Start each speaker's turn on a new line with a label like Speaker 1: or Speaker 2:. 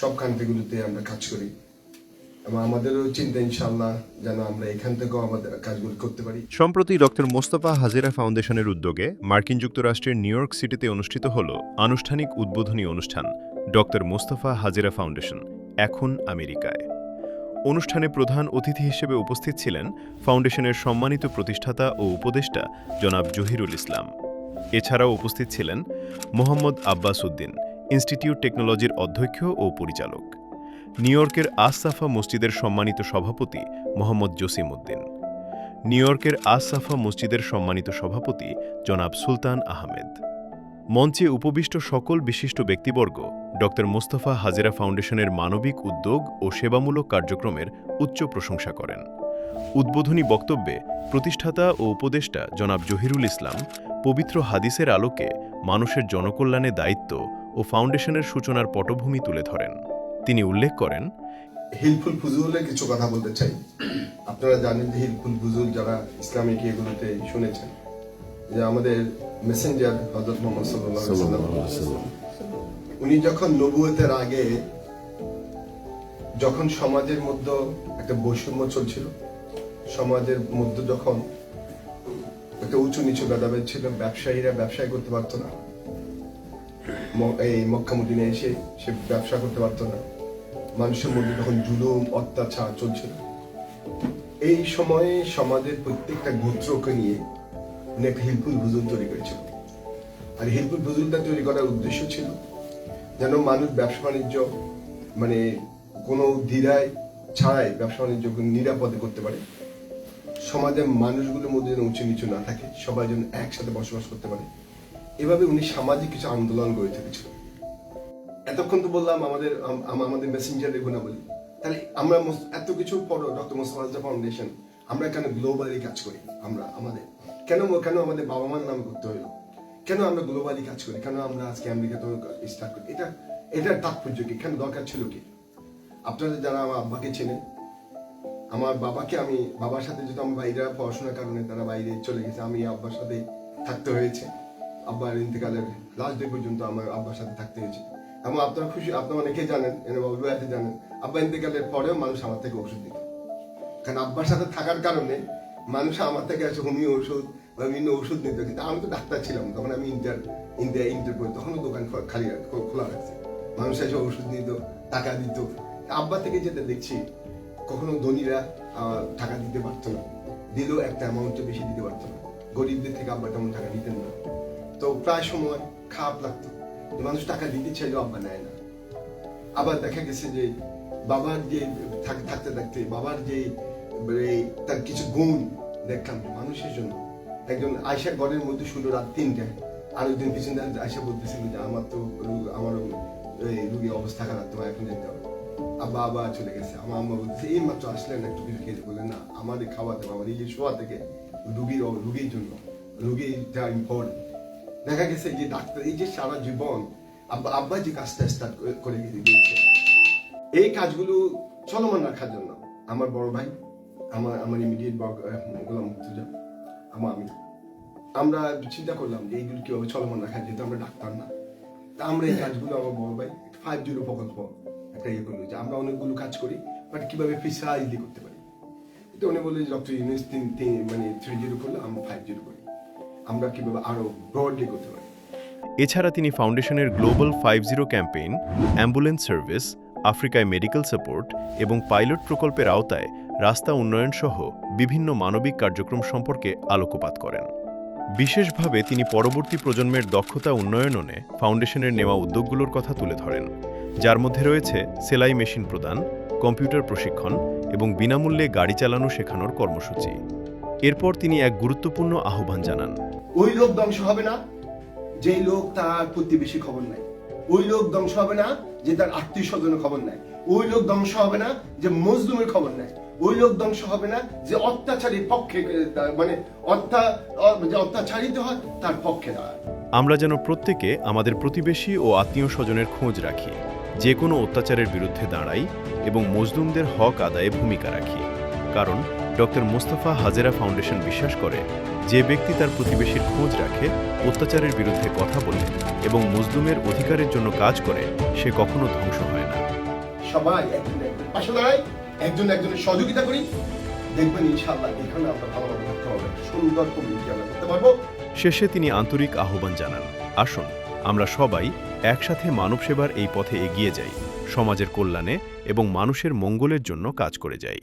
Speaker 1: সব কান্ট্রিগুলোতে আমরা কাজ করি এবং আমাদেরও চিন্তা ইনশাআল্লাহ যেন আমরা এখান থেকেও আমাদের কাজগুলো করতে পারি।
Speaker 2: সম্প্রতি ডক্টর মোস্তফা হাজেরা ফাউন্ডেশনের উদ্যোগে মার্কিন যুক্তরাষ্ট্রের নিউ ইয়র্ক সিটিতে অনুষ্ঠিত হল আনুষ্ঠানিক উদ্বোধনী অনুষ্ঠান ডক্টর মোস্তফা হাজেরা ফাউন্ডেশন এখন আমেরিকায়। অনুষ্ঠানে প্রধান অতিথি হিসেবে উপস্থিত ছিলেন ফাউন্ডেশনের সম্মানিত প্রতিষ্ঠাতা ও উপদেষ্টা জনাব জহিরুল ইসলাম। এছাড়াও উপস্থিত ছিলেন মোহাম্মদ আব্বাস উদ্দিন, ইনস্টিটিউট টেকনোলজির অধ্যক্ষ ও পরিচালক, নিউ ইয়র্কের আস সাফা মসজিদের সম্মানিত সভাপতি মোহাম্মদ জসিম উদ্দিন, নিউ ইয়র্কের আস সাফা মসজিদের সম্মানিত সভাপতি জনাব সুলতান আহমেদ। মঞ্চে উপবিষ্ট সকল বিশিষ্ট ব্যক্তিবর্গ ডক্টর মোস্তফা হাজেরা ফাউন্ডেশনের মানবিক উদ্যোগ ও সেবামূলক কার্যক্রমের উচ্চ প্রশংসা করেন। উদ্বোধনী বক্তব্যে প্রতিষ্ঠাতা ও উপদেষ্টা জনাব জহিরুল ইসলাম পবিত্র হাদিসের আলোকে মানুষের জনকল্যাণে দায়িত্ব ও ফাউন্ডেশনের সূচনার পটভূমি তুলে ধরেন। তিনি উল্লেখ করেন,
Speaker 1: হিলফুল ফুজুলের কিছু কথা বলতে চাই। আপনারা জানেন যে হিলফুল ফুজুল যারা ইসলামিক এগুলোতে শুনেছেন যে আমাদের মেসেঞ্জার হযরত মুহাম্মদ সাল্লাল্লাহু আলাইহি ওয়াসাল্লাম উনি যখন নবুয়তের আগে যখন সমাজের মধ্যে একটা বৈষম্য চলছিল, সমাজের মধ্যে যখন একটা উঁচু নিচু ভেদাভেদ ছিল, ব্যবসায়ীরা ব্যবসায় করতে পারতো না, এই মক্কা মদিনায় এসে সে ব্যবসা করতে পারতো না, মানুষের মধ্যে তখন জুলুম অত্যাচার চলছিল। এই সময়ে সমাজের প্রত্যেকটা গোত্রকে নিয়ে উনি একটা হিলফুল ফুজুল তৈরি করেছিল। আর হিলফুল ফুজুলটা তৈরি করার উদ্দেশ্য ছিল যেন মানুষ ব্যবসা বাণিজ্য মানে কোনো দ্বিধায় ছাড়াই ব্যবসা বাণিজ্য নিরাপদে করতে পারে, সমাজের মানুষগুলোর মধ্যে যেন উঁচু নিচু না থাকে, সবাই যেন একসাথে বসবাস করতে পারে। এভাবে উনি সামাজিক কিছু আন্দোলন গড়ে তুলেছিল। এতক্ষণ তো বললাম আমাদের মেসেঞ্জারের গুণাবলী, তাহলে আমরা এত কিছু পড়ো ডক্টর মোস্তফা হাজেরা ফাউন্ডেশন আমরা কেন গ্লোবালি কাজ করি? আমরা আমাদের কেন আমাদের বাবা মার নাম করতে হইলো? কেন আমরা গ্লোবালি কাজ করি? কেন আমরা আজকে আমেরিকাতে স্টার্ট করি? এটার তাৎপর্য কি? কেন দরকার ছিল কি? আপনারা যারা আমার আব্বাকে চেনেন, আমার বাবাকে আমি বাবার সাথে যেহেতু আমার ভাইরা পড়াশোনার কারণে তারা বাইরে চলে গেছে, আমি আব্বার সাথে থাকতে হয়েছে। আব্বার ইন্তেকালের লাস্ট ডে পর্যন্ত আমার আব্বার সাথে থাকতে হয়েছে। এবং আপনারা খুশি, আপনারা অনেকেই জানেন, বাবুয়াতে জানেন, আব্বা ইন্তেকালের পরেও মানুষ আমার থেকে ওষুধ দিত। কারণ আব্বার সাথে থাকার কারণে মানুষ আমার থেকে আছে হোমিও ওষুধ বা বিভিন্ন ওষুধ নিত। কিন্তু আমি তো ডাক্তার ছিলাম তখন, আমি ইন্টার পড়ি, তখনও দোকান খালি খোলা রাখছে, মানুষ এসে ওষুধ নিত, টাকা দিত। আব্বা থেকে যেটা দেখছি, কখনো ধনীরা টাকা দিতে পারতো না, দিলেও একটা অ্যামাউন্টে বেশি দিতে পারতো না, গরিবদের থেকে আব্বা তেমন টাকা নিতেন না। তো প্রায় সময় খারাপ লাগতো, মানুষ টাকা দিতে চাইলেও আব্বা নেয় না। আবার দেখা গেছে যে বাবার যে থাকতে থাকতে বাবার যে তার কিছু গুণ দেখলাম মানুষের জন্য। একজন আয়সা ঘরের মধ্যে শুলো রাত 3টায়, আর ওই দিন পিছনে আয়সা বলতেছিল যে আমার রুগী অবস্থা খারাপ, তোমার এখন যেতে হবে। আব্বা আবার চলে গেছে। আমার আম্মা বলতেছে এই মাত্র আসলেন, একটু কিছু খেতে বললেন না, আমাদের খাওয়াতে আমার এই যে শোয়া থেকে রুগীর জন্য, রুগীটা ইম্পর্টেন্ট। দেখা গেছে যে ডাক্তার এই যে সারা জীবন আব্বা যে কাজটা স্টার্ট করে দিয়েছে, এই কাজগুলো চলমান রাখার জন্য আমার বড় ভাই, আমার ইমিডিয়েট গোলাম মুর্তজা, আমি আমরা চিন্তা করলাম যে এইগুলো কিভাবে চলমান রাখা, যেহেতু আমরা ডাক্তার না, তা আমরা এই কাজগুলো আমার বড় ভাই 5-0 প্রকল্প একটা ইয়ে করলো যে আমরা অনেকগুলো কাজ করি, বাট কিভাবে প্রিসাইজলি করতে পারি। তো উনি বললেন ডক্টর ইউনুস 3-0 করলে আমরা 5-0 করি, আমরা কিভাবে আরো ব্রডলি করতে পারি।
Speaker 2: এছাড়া তিনি ফাউন্ডেশনের গ্লোবাল 50 ক্যাম্পেইন, অ্যাম্বুলেন্স সার্ভিস, আফ্রিকায় মেডিকেল সাপোর্ট এবং পাইলট প্রকল্পের আওতায় রাস্তা উন্নয়ন সহ বিভিন্ন মানবিক কার্যক্রম সম্পর্কে আলোকপাত করেন। বিশেষভাবে তিনি পরবর্তী প্রজন্মের দক্ষতা উন্নয়নে ফাউন্ডেশনের নেওয়া উদ্যোগগুলোর কথা তুলে ধরেন, যার মধ্যে রয়েছে সেলাই মেশিন প্রদান, কম্পিউটার প্রশিক্ষণ এবং বিনামূল্যে গাড়ি চালানো শেখানোর কর্মসূচি। এরপর তিনি এক গুরুত্বপূর্ণ আহ্বান জানান।
Speaker 1: ওই লোক ধ্বংস হবে না যেই লোক তার প্রতিবেশী খবর নেয়, ওই লোক ধ্বংস হবে না যে তার আত্মীয় স্বজনের খবর নেয়, ওই লোক ধ্বংস হবে না যে মজলুমের খবর নেয়, ওই লোক ধ্বংস হবে না যে অত্যাচারীর পক্ষে মানে অত্যাচারিত হয় তার পক্ষে দাঁড়ায়।
Speaker 2: আমরা যেন প্রত্যেকে আমাদের প্রতিবেশী ও আত্মীয় স্বজনের খোঁজ রাখি, যে কোনো অত্যাচারের বিরুদ্ধে দাঁড়াই এবং মজলুমদের হক আদায়ে ভূমিকা রাখি। কারণ ডক্টর মোস্তফা হাজেরা ফাউন্ডেশন বিশ্বাস করে, যে ব্যক্তি তার প্রতিবেশীর খোঁজ রাখে, অত্যাচারের বিরুদ্ধে কথা বলে এবং মজলুমের অধিকারের জন্য কাজ করে, সে কখনো ধ্বংস হয় না।
Speaker 1: সবাই একজন একজন পাশে দাঁড়াই, একজন একজনের সহযোগিতা করি, দেখবেন ইনশাআল্লাহ এখানে আমরা ভালোভাবে থাকতে পারবো, সুন্দর কমিউনিটি আমরা করতে পারবো।
Speaker 2: শেষে তিনি আন্তরিক আহ্বান জানান, আসুন আমরা সবাই একসাথে মানব সেবার এই পথে এগিয়ে যাই, সমাজের কল্যাণে এবং মানুষের মঙ্গলের জন্য কাজ করে যাই।